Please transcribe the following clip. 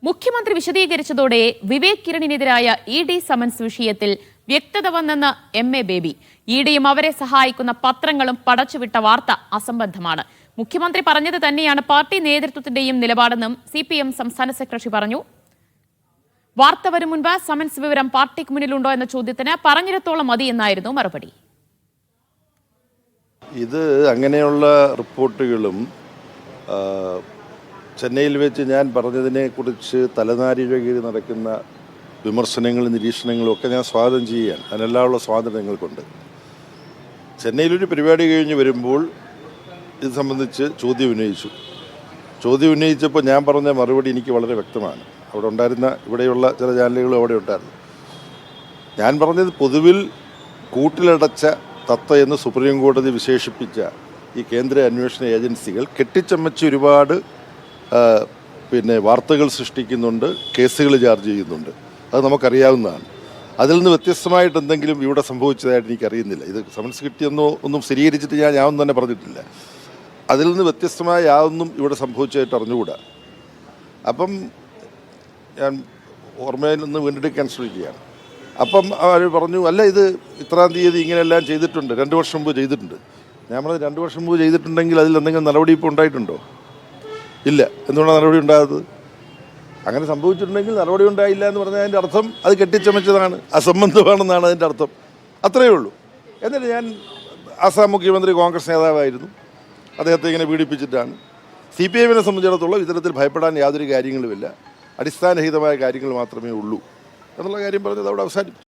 മുഖ്യമന്ത്രി വിശദീകരിച്ചതോടെ Vivek കിരണിനെതിരായ ED. Summons വിഷയത്തിൽ വ്യക്തത വന്നെന്ന് എം.എ. ബേബി. ഇ.ഡിയും അവരെ സഹായിക്കുന്ന പത്രങ്ങളും പടച്ചുവിട്ട വാർത്ത അസംബന്ധമാണ്. മുഖ്യമന്ത്രി പറഞ്ഞത് തന്നെയാണ് പാർട്ടി നേതൃത്വത്തിന്റെയും നിലപാടെന്നും CPM സംസ്ഥാന സെക്രട്ടറി പറഞ്ഞു. വാർത്ത വരും മുൻപ് സമൻസ് വിവരം പാർട്ടിക്ക് മുന്നിലുണ്ടോ എന്ന ചോദ്യത്തിന് പറഞ്ഞിടത്തോളം മതി എന്നായിരുന്നു മറുപടി. ഇത് അങ്ങനെയുള്ള റിപ്പോർട്ടുകളും ചെന്നൈയിൽ വെച്ച് ഞാൻ പറഞ്ഞതിനെക്കുറിച്ച് തലനാരിഴകീറി നടക്കുന്ന വിമർശനങ്ങളും നിരീക്ഷണങ്ങളും ഒക്കെ ഞാൻ സ്വാഗതം ചെയ്യുകയാണ്. അതിനെല്ലാമുള്ള സ്വാതന്ത്ര്യം ഞങ്ങൾക്കുണ്ട്. ചെന്നൈയിലൊരു പരിപാടി കഴിഞ്ഞ് വരുമ്പോൾ ഇത് സംബന്ധിച്ച് ചോദ്യം ഉന്നയിച്ചപ്പോൾ ഞാൻ പറഞ്ഞ മറുപടി എനിക്ക് വളരെ വ്യക്തമാണ്. അവിടെ ഉണ്ടായിരുന്ന ഇവിടെയുള്ള ചില ചാനലുകളും അവിടെ ഉണ്ടായിരുന്നു. ഞാൻ പറഞ്ഞത് പൊതുവിൽ കൂട്ടിലടച്ച തത്ത എന്ന് സുപ്രീം കോടതി വിശേഷിപ്പിച്ച ഈ കേന്ദ്ര അന്വേഷണ ഏജൻസികൾ കെട്ടിച്ചമച്ച് ഒരുപാട് വാർത്തകൾ സൃഷ്ടിക്കുന്നുണ്ട്, കേസുകൾ ചാർജ് ചെയ്യുന്നുണ്ട്. അത് നമുക്കറിയാവുന്നതാണ്. അതിൽ നിന്ന് വ്യത്യസ്തമായിട്ട് എന്തെങ്കിലും ഇവിടെ സംഭവിച്ചതായിട്ട് എനിക്കറിയുന്നില്ല. ഇത് സമൻസ് കിട്ടിയെന്നോ ഒന്നും സ്ഥിരീകരിച്ചിട്ട് ഞാൻ ഒന്നും തന്നെ പറഞ്ഞിട്ടില്ല. അതിൽ നിന്ന് വ്യത്യസ്തമായ യാതൊന്നും ഇവിടെ സംഭവിച്ചതായിട്ട് അറിഞ്ഞുകൂടാ. അപ്പം ഞാൻ ഓർമ്മയിൽ നിന്ന് വീണ്ടെടുക്കാൻ ശ്രമിക്കുകയാണ്. അപ്പം അവർ പറഞ്ഞു, അല്ല ഇത് ഇത്രാം തീയതി ഇങ്ങനെയെല്ലാം ചെയ്തിട്ടുണ്ട്, 2 വർഷം മുമ്പ് ചെയ്തിട്ടുണ്ട്. ഞാൻ പറഞ്ഞത് 2 വർഷം മുമ്പ് ചെയ്തിട്ടുണ്ടെങ്കിൽ അതിൽ എന്തെങ്കിലും നടപടി ഇപ്പോൾ ഉണ്ടായിട്ടുണ്ടോ? ഇല്ല. എന്തുകൊണ്ടാണ് നടപടി ഉണ്ടാകാത്തത്? അങ്ങനെ സംഭവിച്ചിട്ടുണ്ടെങ്കിൽ നടപടി ഉണ്ടായില്ല എന്ന് പറഞ്ഞാൽ അതിൻ്റെ അർത്ഥം അത് കെട്ടിച്ചമച്ചതാണ്, അസംബന്ധമാണെന്നാണ് അതിൻ്റെ അർത്ഥം. അത്രയേ ഉള്ളൂ. എന്നിട്ട് ഞാൻ ആസാം മുഖ്യമന്ത്രി കോൺഗ്രസ് നേതാവായിരുന്നു, അദ്ദേഹത്തെ ഇങ്ങനെ പീഡിപ്പിച്ചിട്ടാണ്. CPM സംബന്ധിച്ചിടത്തോളം ഇത്തരത്തിൽ ഭയപ്പെടാൻ യാതൊരു കാര്യങ്ങളുമില്ല, അടിസ്ഥാനരഹിതമായ കാര്യങ്ങൾ മാത്രമേ ഉള്ളൂ എന്നുള്ള കാര്യം പറഞ്ഞത് അവിടെ അവസാനിപ്പിച്ചു.